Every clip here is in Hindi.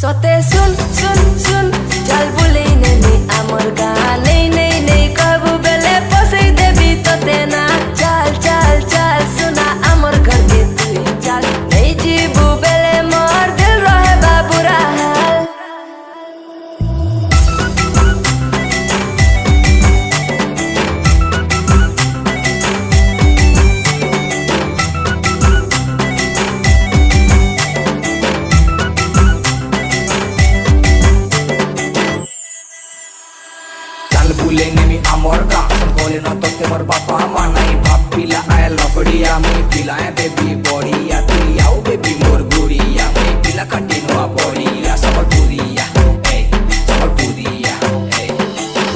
सोते सुन सुन सुन चल बुले नहीं आमर गाँ नहीं नहीं नहीं कबू बेले पसे देवी तोते ना चल चल चल सुना आमर घर के तू चल नहीं जीबू बेले मोर दिल रहे बाबूरा हाल बुलेने मी आमोर का बोले ना तो तेमर बापा मानाई भाप पिला आया लपड़िया मी पिलाए बेबी बोड़िया तेरी आओ बेबी मोर गुड़िया मी पिला कंटिन्यूआ बोड़िया संबलपुरिया संबलपुरिया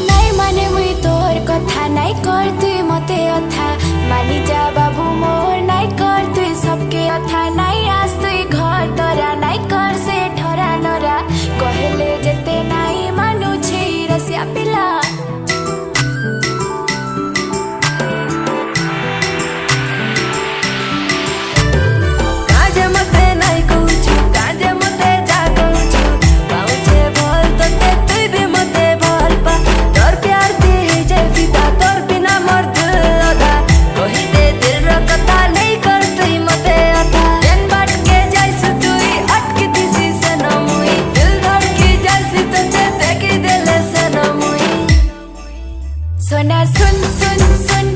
नहीं माने मुई तोर कथा नहीं कर तुई मते अथा मानी जा बाबू मोर नहीं कर तुई सबके अथा नहीं आस तुई घर तोरा नहीं कर से ठरा नरा कहले जेते नहीं मानु छी रसिया पिला सोना सुन सुन सुन